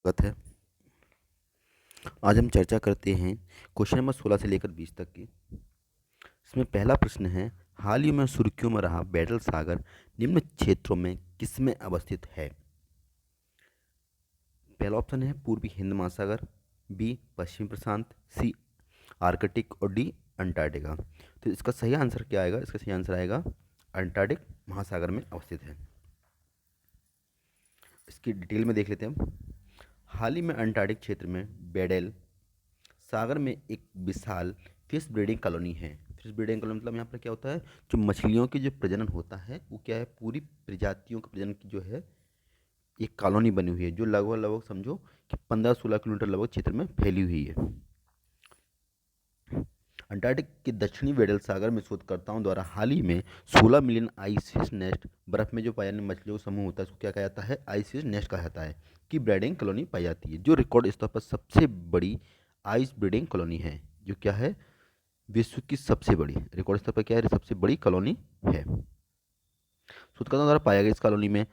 स्वागत है। आज हम चर्चा करते हैं क्वेश्चन नंबर 16 से लेकर 20 तक की। इसमें पहला प्रश्न है, हाल ही में सुर्खियों में रहा बैटल सागर निम्न क्षेत्रों में किसमें अवस्थित है? पहला ऑप्शन है पूर्वी हिंद महासागर, बी पश्चिमी प्रशांत, सी आर्कटिक और डी अंटार्कटिका। तो इसका सही आंसर क्या आएगा? इसका सही आंसर आएगा अंटार्कटिक महासागर में अवस्थित है। इसकी डिटेल में देख लेते हैं हम। हाल ही में अंटार्कटिक क्षेत्र में बेडल सागर में एक विशाल फिश ब्रीडिंग कॉलोनी है। फिश ब्रीडिंग कॉलोनी मतलब यहाँ पर क्या होता है, जो मछलियों की जो प्रजनन होता है वो क्या है, पूरी प्रजातियों के प्रजनन की जो है एक कॉलोनी बनी हुई है, जो लगभग लगभग समझो कि 15-16 किलोमीटर लगभग क्षेत्र में फैली हुई है। अंटार्कटिक के दक्षिणी वेडल सागर में शोधकर्ताओं द्वारा हाल ही में 16 मिलियन आइस फिश नेस्ट, बर्फ में जो पाया जाने मछलियों का समूह होता है उसको क्या कहा जाता है? आइस फिश नेस्ट कहा जाता है, की ब्रीडिंग कॉलोनी पाई जाती है, जो रिकॉर्ड स्तर पर सबसे बड़ी आइस ब्रीडिंग कॉलोनी है। जो क्या है, विश्व की सबसे बड़ी, रिकॉर्ड स्तर पर क्या है, सबसे बड़ी कॉलोनी है। शोधकर्ताओं द्वारा पाया गया इस कॉलोनी में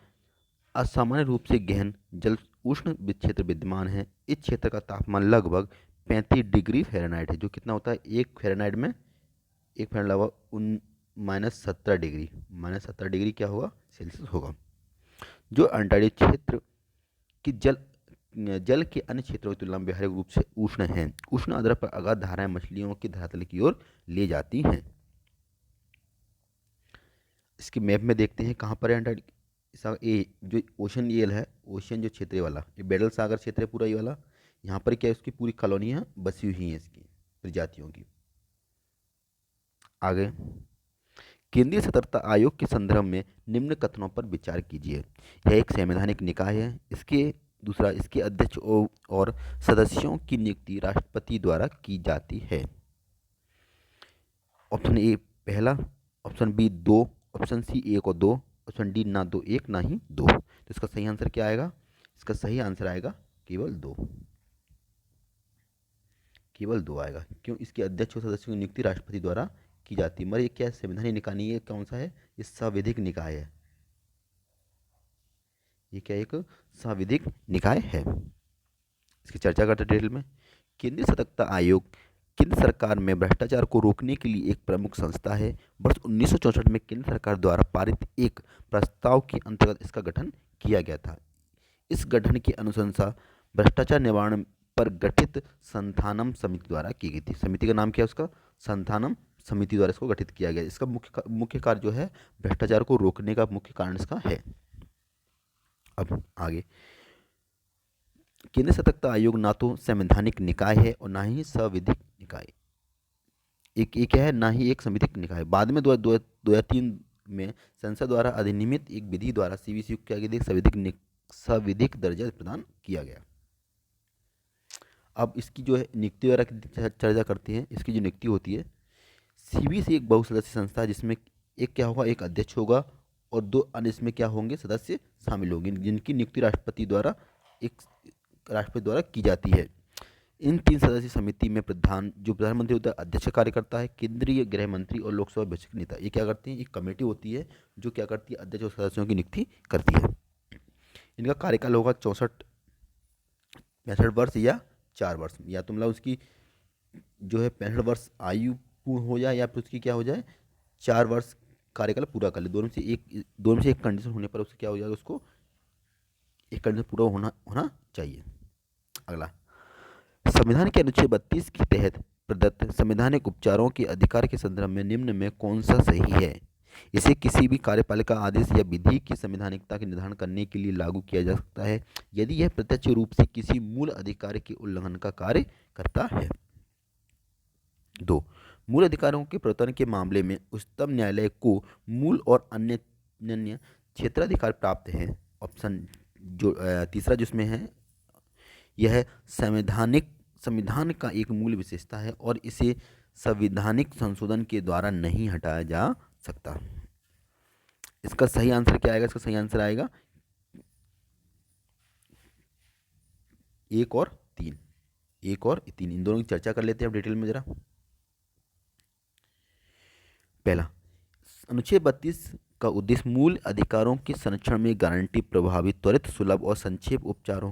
असामान्य रूप से गहन जल उष्ण क्षेत्र विद्यमान है। इस क्षेत्र का तापमान लगभग 35 डिग्री फ़ारेनहाइट है, जो कितना होता है एक फ़ारेनहाइट में, एक फ़ारेनहाइट लगभग उन -17 डिग्री, -17 डिग्री क्या होगा, सेल्सियस होगा। जो अंटार्कटिक क्षेत्र की जल जल के अन्य क्षेत्रों की तुलना में व्यावहारिक रूप से उष्ण है। उष्ण आर्द्र पर अगाध धाराएं मछलियों की धरातल की ओर ले जाती हैं। इसके मैप में देखते हैं कहाँ पर है अंटार्कटिक। ये जो ओशन येल है, ओशन जो क्षेत्र वाला, ये बेडल सागर क्षेत्र है पूरा ये वाला। यहाँ पर क्या है, उसकी पूरी कॉलोनियाँ बसी हुई हैं इसकी प्रजातियों की। आगे, केंद्रीय सतर्कता आयोग के संदर्भ में निम्न कथनों पर विचार कीजिए। यह एक संवैधानिक निकाय है। दूसरा, इसके अध्यक्ष और सदस्यों की नियुक्ति राष्ट्रपति द्वारा की जाती है। ऑप्शन ए पहला, ऑप्शन बी 2, ऑप्शन सी 1 और 2, ऑप्शन डी ना 2 1 ना ही 2। तो इसका सही आंसर क्या आएगा? इसका सही आंसर आएगा केवल 2, केवल 2 आएगा। क्यों? इसके अध्यक्ष और सदस्यों की नियुक्ति राष्ट्रपति द्वारा की जाती है। मगर ये क्या है, संवैधानिक निकाय नहीं है, कौन सा है, ये संवैधानिक निकाय है। ये क्या एक संवैधानिक निकाय है। इसकी चर्चा करते हैं डिटेल में। केंद्रीय सतर्कता आयोग केंद्र सरकार में भ्रष्टाचार को रोकने के लिए एक प्रमुख संस्था है। वर्ष 1964 में केंद्र सरकार द्वारा पारित एक प्रस्ताव के अंतर्गत इसका गठन किया गया था। इस गठन की अनुशंसा भ्रष्टाचार निवारण पर गठित संथानम समिति द्वारा की गई थी। समिति का नाम क्या है उसका? संथानम समिति द्वारा इसको गठित किया गया। इसका मुख्य कार्य जो है भ्रष्टाचार को रोकने का मुख्य कारण इसका है। अब आगे, केंद्र सतर्कता आयोग ना तो संवैधानिक निकाय है और ना ही संविधिक निकाय। एक क्या है, ना ही एक संविधिक निकाय। बाद में 2003 में संसद द्वारा अधिनियमित एक विधि द्वारा सीबीसी को क्या गया, संविधिक दर्जा प्रदान किया गया। अब इसकी जो है नियुक्ति वगैरह की चर्चा करते हैं। इसकी जो नियुक्ति होती है, सीबीसी एक बहुसदस्यीय संस्था है जिसमें एक क्या होगा, एक अध्यक्ष होगा और 2 अन्य इसमें क्या होंगे, सदस्य शामिल होंगे, जिनकी नियुक्ति राष्ट्रपति द्वारा की जाती है। इन 3 सदस्यीय समिति में प्रधानमंत्री होता है, अध्यक्ष कार्य करता है, केंद्रीय गृह मंत्री और लोकसभा विपक्ष के नेता। ये क्या करते हैं, एक कमेटी होती है जो क्या करती है, अध्यक्ष और सदस्यों की नियुक्ति करती है। इनका कार्यकाल होगा 65 वर्ष या 4 वर्ष, या तो मतलब उसकी जो है 65 वर्ष आयु पूर्ण हो जाए या फिर उसकी क्या हो जाए, 4 वर्ष कार्यकाल पूरा कर ले। दोनों में से एक कंडीशन होने पर उससे क्या हो जाएगा, उसको एक कंडीशन पूरा होना चाहिए। अगला, संविधान के अनुच्छेद 32 के तहत प्रदत्त संवैधानिक उपचारों के अधिकार के संदर्भ में निम्न में कौन सा सही है? इसे किसी भी कार्यपालिका आदेश या विधि की संवैधानिकता के निर्धारण करने के लिए लागू किया जा सकता है यदि यह प्रत्यक्ष रूप से किसी मूल अधिकार के उल्लंघन का कार्य करता है। 2, मूल अधिकारों के प्रवर्तन के मामले में उच्चतम न्यायालय को मूल और अन्य क्षेत्राधिकार प्राप्त है। ऑप्शन जो तीसरा जिसमें है, यह संविधान का एक मूल विशेषता है और इसे संवैधानिक संशोधन के द्वारा नहीं हटाया जा सकता। इसका सही आंसर क्या आएगा? इसका सही आंसर आएगा 1 और 3। 1 और 3 इन दोनों की चर्चा कर लेते हैं अब डिटेल में जरा। पहला, अनुच्छेद 32 का उद्देश्य मूल अधिकारों के संरक्षण में गारंटी, प्रभावी, त्वरित, सुलभ और संक्षेप उपचारों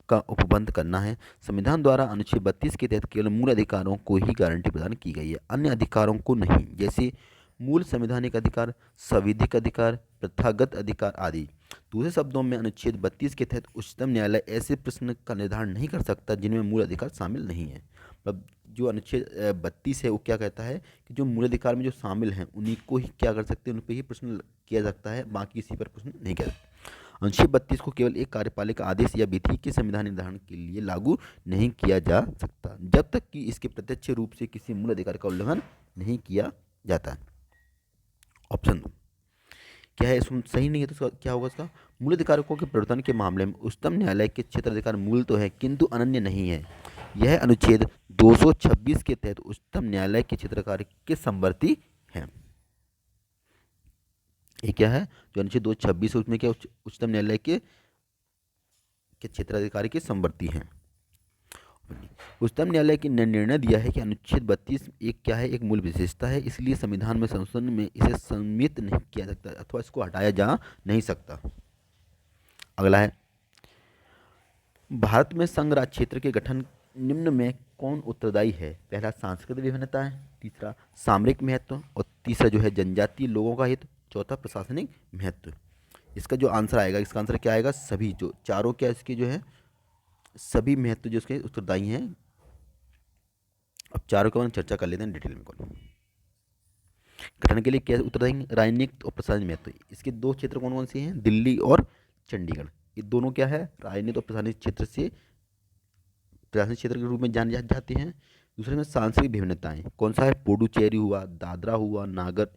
का उपबंध करना है। संविधान द्वारा अनुच्छेद 32 के तहत केवल मूल अधिकारों को ही गारंटी प्रदान की गई है, अन्य अधिकारों को नहीं, जैसे मूल संवैधानिक अधिकार, संविधिक अधिकार, प्रथागत अधिकार आदि। दूसरे शब्दों में अनुच्छेद 32 के तहत उच्चतम न्यायालय ऐसे प्रश्न का निर्धारण नहीं कर सकता जिनमें मूल अधिकार शामिल नहीं है। मतलब जो अनुच्छेद 32 है वो क्या कहता है कि जो मूल अधिकार में जो शामिल हैं उन्हीं को ही क्या कर सकते हैं, उन पर ही प्रश्न किया सकता है, बाकी किसी पर प्रश्न नहीं किया सकता। अनुच्छेद 32 को केवल एक कार्यपालिका आदेश या विधि के संविधान निर्धारण के लिए लागू नहीं किया जा सकता जब तक कि इसके प्रत्यक्ष रूप से किसी मूल अधिकार का उल्लंघन नहीं किया जाता है। ऑप्शन क्या है, इसमें सही नहीं है तो क्या होगा इसका? मूल अधिकारों के प्रवर्तन के मामले में उच्चतम न्यायालय के क्षेत्राधिकार मूल तो है किंतु अनन्य नहीं है। यह अनुच्छेद 226 के तहत उच्चतम न्यायालय के क्षेत्राधिकार के समवर्ती है। ये क्या है जो अनुच्छेद 226 है उसमें क्या उच्चतम न्यायालय के क्षेत्राधिकार के समवर्ती हैं। उच्चतम न्यायालय ने निर्णय दिया है कि अनुच्छेद 32 एक क्या है, एक मूल विशेषता है, इसलिए संविधान में संशोधन में इसे सम्मिलित नहीं किया सकता अथवा इसको हटाया जा नहीं सकता। अगला है, भारत में संघ राज्य क्षेत्र के गठन निम्न में कौन उत्तरदायी है? पहला सांस्कृतिक विभिन्नता है, तीसरा सामरिक महत्व और तीसरा जो है जनजातीय लोगों का हित, चौथा प्रशासनिक महत्व। इसका जो आंसर आएगा, इसका आंसर क्या आएगा? सभी जो चारों क्या इसके जो है सभी महत्व जो इसके उत्तरदायी हैं। अब चारों के बारे में चर्चा कर लेते हैं डिटेल में। कौन गठन के लिए क्या उत्तरदायी? राजनीतिक और प्रशासनिक महत्व। इसके दो क्षेत्र कौन कौन से हैं? दिल्ली और चंडीगढ़। ये दोनों क्या है? राजनीतिक और प्रशासनिक क्षेत्र से प्रशासनिक क्षेत्र के रूप में जाने जाते हैं। दूसरे में सांस्कृतिक विभिन्नताएं, कौन सा है? पुडुचेरी हुआ, दादरा हुआ, नागर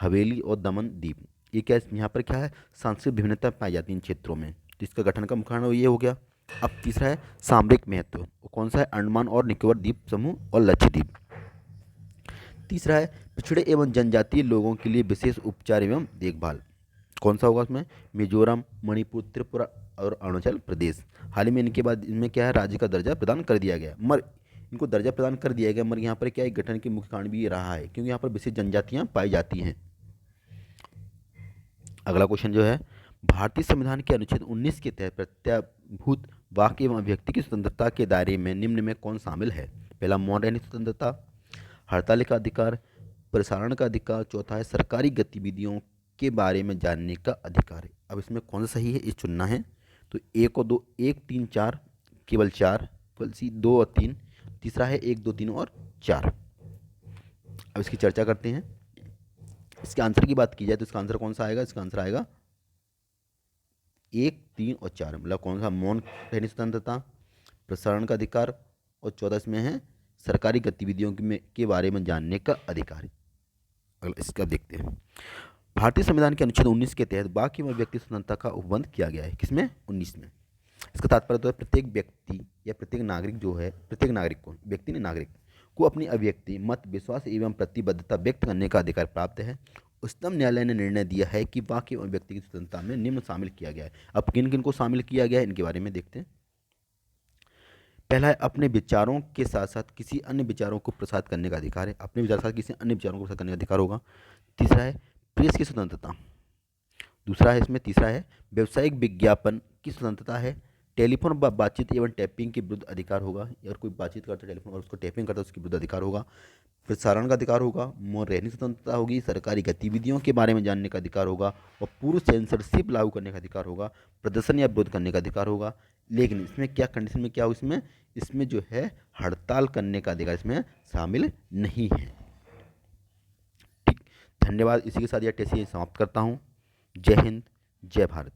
हवेली और दमन दीप। ये क्या यहाँ पर क्या है? सांस्कृतिक विभिन्नता पाई जाती है इन क्षेत्रों में, तो इसका गठन का मुख्य कारण ये हो गया। अब तीसरा है सामरिक महत्व, कौन सा है? अंडमान और निकोबार द्वीप समूह और लक्षद्वीप। तीसरा है पिछड़े एवं जनजातीय लोगों के लिए विशेष उपचार एवं देखभाल, कौन सा होगा उसमें? मिजोरम, मणिपुर, त्रिपुरा और अरुणाचल प्रदेश। हाल ही में इनके बाद इनमें क्या है? राज्य का दर्जा प्रदान कर दिया गया, मगर इनको दर्जा प्रदान कर दिया गया, मगर यहाँ पर क्या है? गठन के मुख्य कारण भी ये रहा है क्योंकि यहाँ पर विशेष जनजातियाँ पाई जाती हैं। अगला क्वेश्चन जो है, भारतीय संविधान के अनुच्छेद 19 के तहत प्रत्याभूत वाक्य एवं अभिव्यक्ति की स्वतंत्रता के दायरे में निम्न में कौन शामिल है? पहला मौन रहने की स्वतंत्रता, हड़ताल का अधिकार, प्रसारण का अधिकार, चौथा है सरकारी गतिविधियों के बारे में जानने का अधिकार है। अब इसमें कौन सा सही है, ये चुनना है। तो एक और दो, एक तीन चार, केवल चार, सी 2 और 3, तीसरा है 1 2 3 और 4। अब इसकी चर्चा करते हैं। इसके आंसर की बात की जाए तो इसका आंसर कौन सा आएगा? इसका आंसर आएगा 1 3 और 4। मतलब कौन सा? मौन रहने स्वतंत्रता, प्रसारण का अधिकार और चौथा इसमें है सरकारी गतिविधियों के बारे में जानने का अधिकार। अगला इसका देखते हैं। भारतीय संविधान के अनुच्छेद 19 के तहत वाक्य एवं व्यक्ति स्वतंत्रता का उपबंध किया गया है। किसमें? 19 में। इसका तात्पर्य तो है प्रत्येक व्यक्ति या प्रत्येक नागरिक जो है, प्रत्येक नागरिक को, व्यक्ति ने नागरिक को अपनी अभिव्यक्ति, मत, विश्वास एवं प्रतिबद्धता व्यक्त करने का अधिकार प्राप्त है। उच्चतम न्यायालय ने निर्णय दिया है कि वाक्य एवं व्यक्ति की स्वतंत्रता में निम्न शामिल किया गया है। अब किन किन को शामिल किया गया है इनके बारे में देखते हैं। पहला है अपने विचारों के साथ साथ किसी अन्य विचारों को प्रसारित करने का अधिकार है। अपने विचार के साथ किसी अन्य विचारों को प्रसारित करने का अधिकार होगा। तीसरा है प्रेस की स्वतंत्रता। दूसरा है इसमें, तीसरा है व्यावसायिक विज्ञापन की स्वतंत्रता है। टेलीफोन बातचीत एवं टैपिंग के विरुद्ध अधिकार होगा। अगर कोई बातचीत करता है टेलीफोन और उसको टैपिंग करता है उसके विरुद्ध अधिकार होगा। प्रसारण का अधिकार होगा। मौन रहने की स्वतंत्रता होगी। सरकारी गतिविधियों के बारे में जानने का अधिकार होगा और पूर्व सेंसरशिप लागू करने का अधिकार होगा। प्रदर्शन या विरोध करने का अधिकार होगा। लेकिन इसमें क्या कंडीशन में क्या होगा? इसमें जो है हड़ताल करने का अधिकार इसमें शामिल नहीं है। ठीक, धन्यवाद। इसी के साथ यह टेस्ट समाप्त करता हूँ। जय हिंद, जय भारत।